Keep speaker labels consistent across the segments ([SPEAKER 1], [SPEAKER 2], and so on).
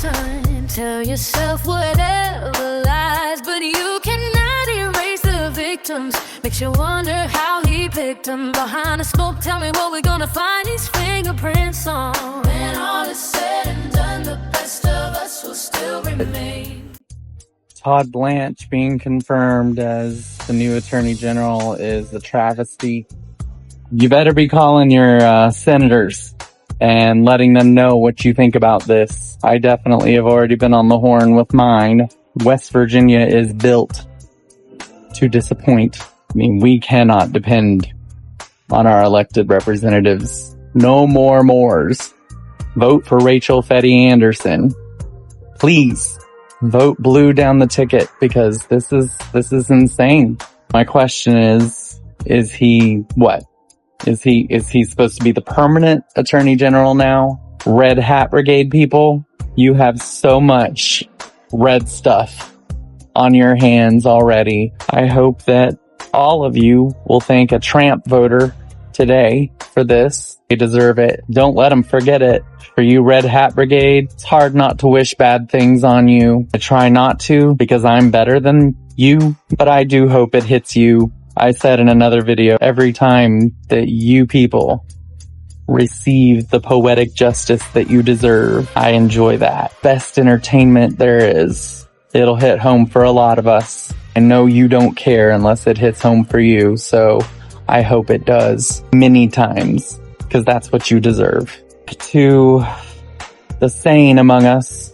[SPEAKER 1] time. Tell yourself whatever lies, but you cannot erase the victims. Makes you wonder how he picked them. Behind the smoke, tell me what we're gonna find his fingerprints on. When all is said and done, the best of us will still remain.
[SPEAKER 2] Todd Blanche being confirmed as the new Attorney General is a travesty. You better be calling your senators and letting them know what you think about this. I definitely have already been on the horn with mine. West Virginia is built to disappoint. I mean, we cannot depend on our elected representatives. No more mores. Vote for Rachel Fetty Anderson. Please vote blue down the ticket, because this is insane. My question is he what? Is he supposed to be the permanent Attorney General now? Red Hat Brigade people, you have so much red stuff on your hands already. I hope that all of you will thank a Trump voter today for this. They deserve it. Don't let them forget it. For you Red Hat Brigade, it's hard not to wish bad things on you. I try not to, because I'm better than you, but I do hope it hits you. I said in another video, every time that you people receive the poetic justice that you deserve, I enjoy that. Best entertainment there is. It'll hit home for a lot of us. I know you don't care unless it hits home for you, so I hope it does many times, because that's what you deserve. To the sane among us,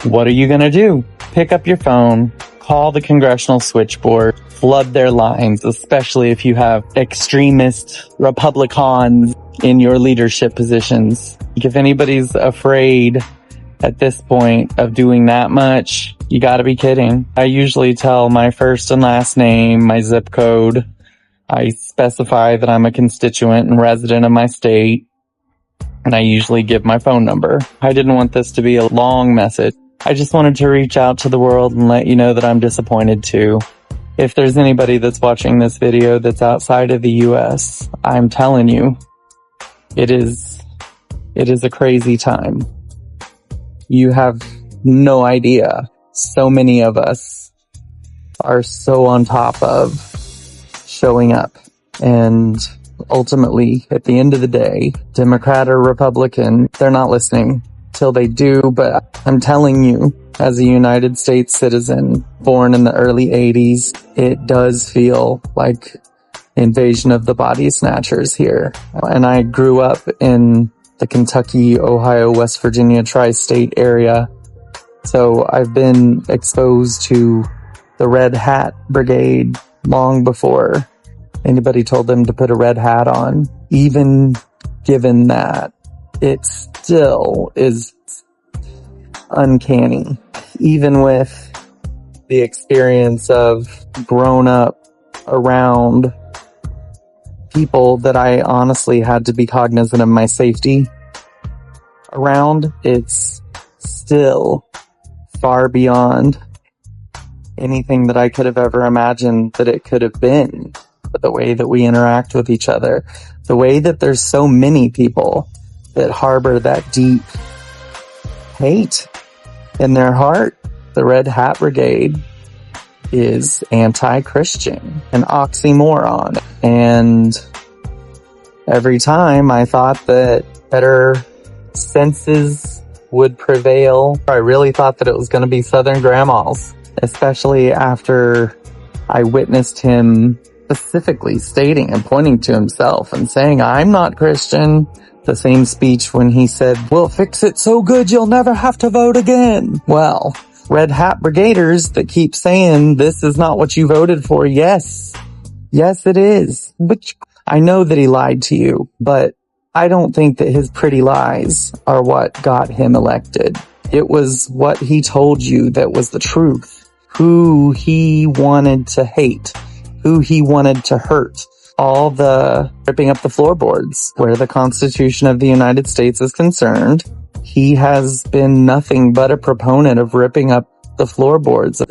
[SPEAKER 2] what are you gonna do? Pick up your phone, call the congressional switchboard, flood their lines, especially if you have extremist Republicans in your leadership positions. If anybody's afraid at this point of doing that much, you gotta be kidding. I usually tell my first and last name, my zip code. I specify that I'm a constituent and resident of my state, and I usually give my phone number. I didn't want this to be a long message. I just wanted to reach out to the world and let you know that I'm disappointed too. If there's anybody that's watching this video that's outside of the US, I'm telling you, it is a crazy time. You have no idea. So many of us are so on top of showing up, and ultimately, at the end of the day, Democrat or Republican, they're not listening till they do. But I'm telling you, as a United States citizen born in the early 80s, it does feel like invasion of the body snatchers here. And I grew up in the Kentucky, Ohio, West Virginia tri-state area. So I've been exposed to the Red Hat Brigade long before anybody told them to put a red hat on. Even given that, it still is uncanny. Even with the experience of grown up around people that I honestly had to be cognizant of my safety around, it's still far beyond anything that I could have ever imagined that it could have been. But the way that we interact with each other, the way that there's so many people that harbor that deep hate in their heart. The Red Hat Brigade is anti-Christian, an oxymoron. And every time I thought that better senses would prevail, I really thought that it was going to be Southern grandmas, especially after I witnessed him specifically stating and pointing to himself and saying, I'm not Christian. The same speech when he said, we'll fix it so good you'll never have to vote again. Well, Red Hat Brigaders that keep saying this is not what you voted for. Yes, it is. Which I know that he lied to you, but I don't think that his pretty lies are what got him elected. It was what he told you that was the truth. Who he wanted to hate, who he wanted to hurt. All the ripping up the floorboards where the Constitution of the United States is concerned. He has been nothing but a proponent of ripping up the floorboards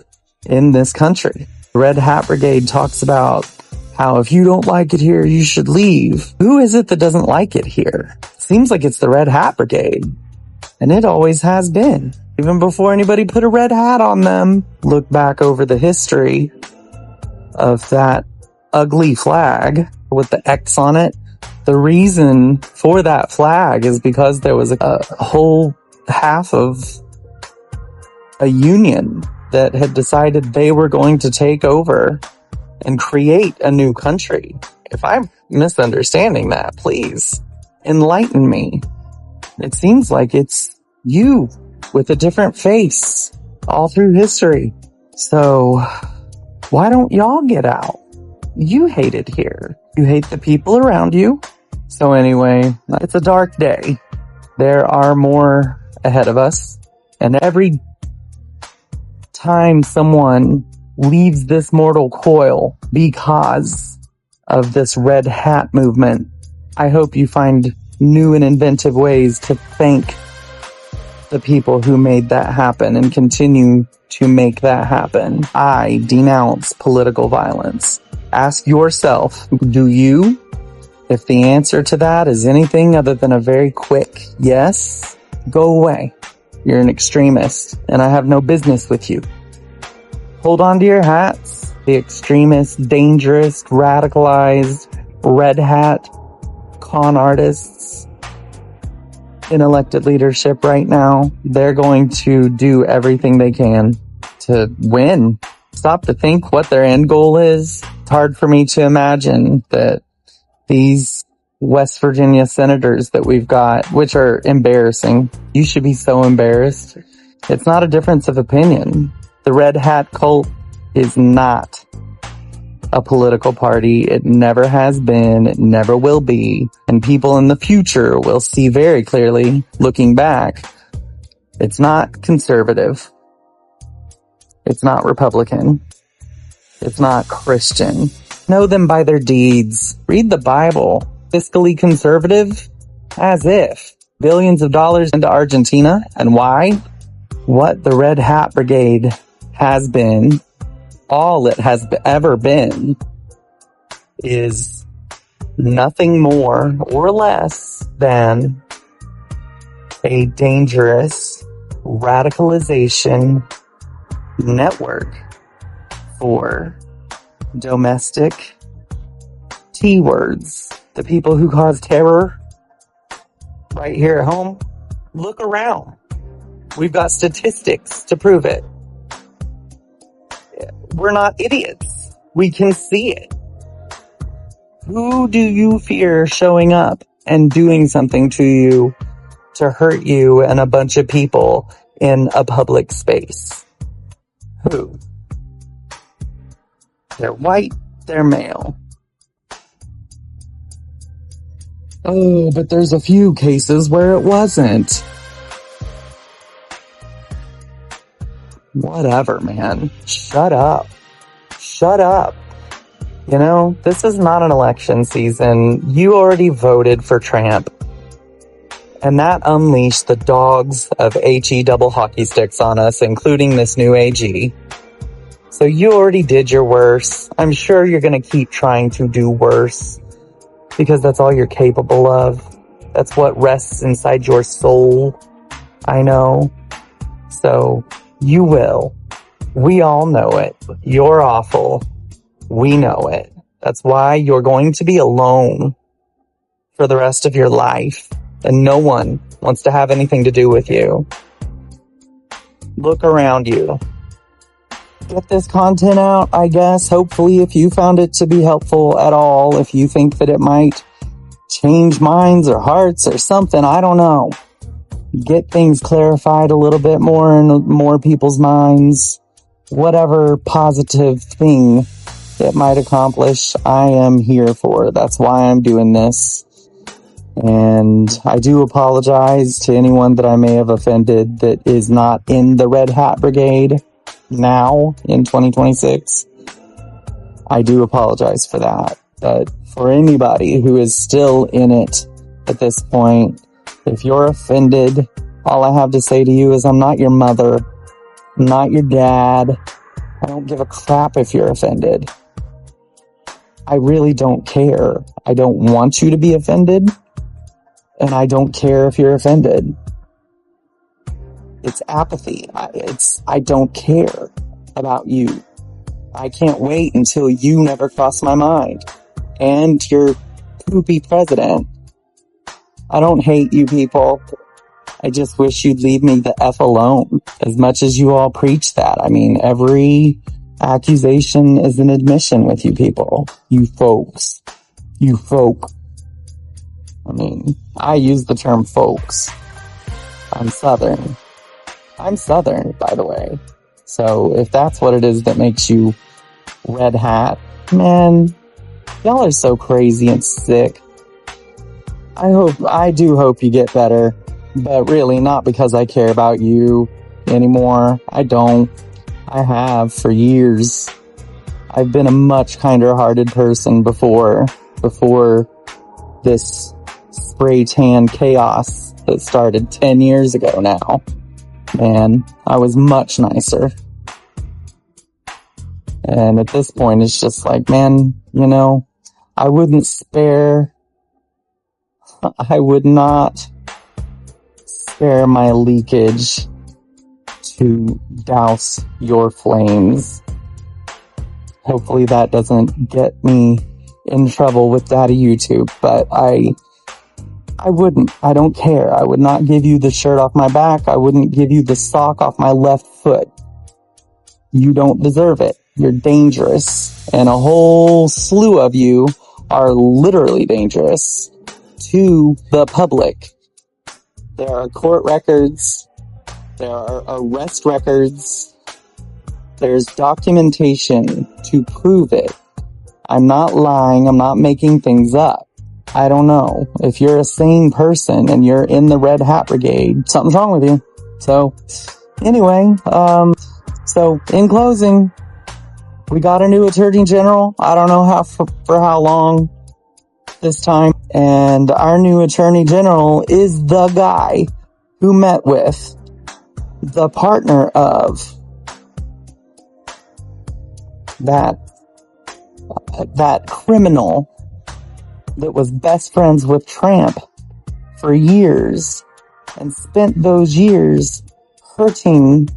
[SPEAKER 2] in this country. Red Hat Brigade talks about how if you don't like it here, you should leave. Who is it that doesn't like it here? Seems like it's the Red Hat Brigade. And it always has been. even before anybody put a red hat on them. Look back over the history of that ugly flag with the X on it. The reason for that flag is because there was a whole half of a union that had decided they were going to take over and create a new country. If I'm misunderstanding that, please enlighten me. It seems like it's you with a different face all through history. So why don't y'all get out? You hate it here. You hate the people around you. So anyway, it's a dark day. There are more ahead of us. And every time someone leaves this mortal coil because of this red hat movement, I hope you find new and inventive ways to thank the people who made that happen and continue to make that happen. I denounce political violence. Ask yourself, do you? If the answer to that is anything other than a very quick yes, go away. You're an extremist, and I have no business with you. Hold on to your hats. The extremist, dangerous, radicalized, red hat con artists in elected leadership right now, they're going to do everything they can to win. Stop to think what their end goal is. It's hard for me to imagine that these West Virginia senators that we've got, which are embarrassing. You should be so embarrassed. It's not a difference of opinion. The red hat cult is not a political party. It never has been. It never will be. And people in the future will see very clearly, looking back, it's not conservative. It's not Republican. It's not Christian. Know them by their deeds. Read the Bible. Fiscally conservative? As if. Billions of dollars into Argentina. And why? What the Red Hat Brigade has been, all it has ever been, is nothing more or less than a dangerous radicalization network for domestic T-words. The people who cause terror right here at home. Look around. We've got statistics to prove it. We're not idiots. We can see it. Who do you fear showing up and doing something to you to hurt you and a bunch of people in a public space? Who? They're white, they're male. Oh, but there's a few cases where it wasn't. Whatever, man. Shut up. Shut up. You know, this is not an election season. You already voted for Trump. And that unleashed the dogs of HE double hockey sticks on us, including this new AG. So you already did your worst. I'm sure you're going to keep trying to do worse, because that's all you're capable of. That's what rests inside your soul. I know. So you will. We all know it. You're awful. We know it. That's why you're going to be alone for the rest of your life. And no one wants to have anything to do with you. Look around you. Get this content out, I guess. Hopefully, if you found it to be helpful at all, if you think that it might change minds or hearts or something, I don't know. Get things clarified a little bit more in more people's minds. Whatever positive thing it might accomplish, I am here for. That's why I'm doing this. And I do apologize to anyone that I may have offended that is not in the Red Hat Brigade now in 2026. I do apologize for that. But for anybody who is still in it at this point, if you're offended, all I have to say to you is I'm not your mother. I'm not your dad. I don't give a crap if you're offended. I really don't care. I don't want you to be offended. And I don't care if you're offended. It's apathy. I don't care about you. I can't wait until you never cross my mind. And your poopy president. I don't hate you people. I just wish you'd leave me the F alone. As much as you all preach that. I mean, every accusation is an admission with you people. You folks. You folk. I mean, I use the term folks. I'm Southern. I'm Southern, by the way. So if that's what it is that makes you red hat, man, y'all are so crazy and sick. I do hope you get better, but really not because I care about you anymore. I don't. I have for years. I've been a much kinder-hearted person before this spray tan chaos that started 10 years ago now. Man, I was much nicer. And at this point, it's just like, man, you know, I would not spare my leakage to douse your flames. Hopefully that doesn't get me in trouble with Daddy YouTube, but I wouldn't. I don't care. I would not give you the shirt off my back. I wouldn't give you the sock off my left foot. You don't deserve it. You're dangerous. And a whole slew of you are literally dangerous to the public. There are court records. There are arrest records. There's documentation to prove it. I'm not lying. I'm not making things up. I don't know. If you're a sane person and you're in the Red Hat Brigade, something's wrong with you. So, anyway, so in closing, we got a new Attorney General. I don't know for how long this time. And our new Attorney General is the guy who met with the partner of that criminal that was best friends with Trump for years and spent those years hurting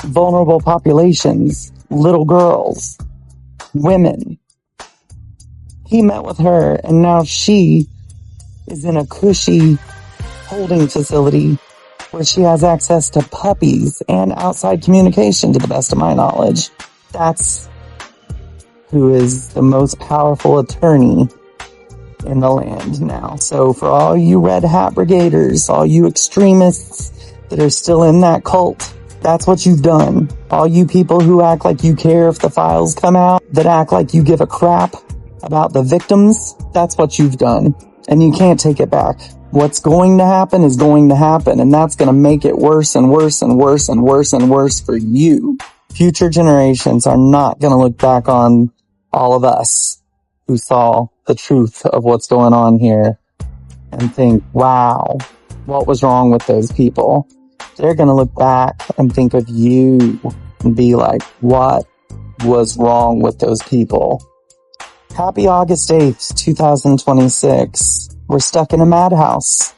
[SPEAKER 2] vulnerable populations, little girls, women. He met with her, and now she is in a cushy holding facility where she has access to puppies and outside communication, to the best of my knowledge. That's who is the most powerful attorney in the land now. So for all you Red Hat Brigaders, all you extremists that are still in that cult, that's what you've done. All you people who act like you care if the files come out, that act like you give a crap about the victims, that's what you've done. And you can't take it back. What's going to happen is going to happen, and that's going to make it worse and worse and worse and worse and worse for you. Future generations are not going to look back on all of us who saw the truth of what's going on here and think, wow, what was wrong with those people? They're going to look back and think of you and be like, what was wrong with those people? Happy August 8th, 2026. We're stuck in a madhouse.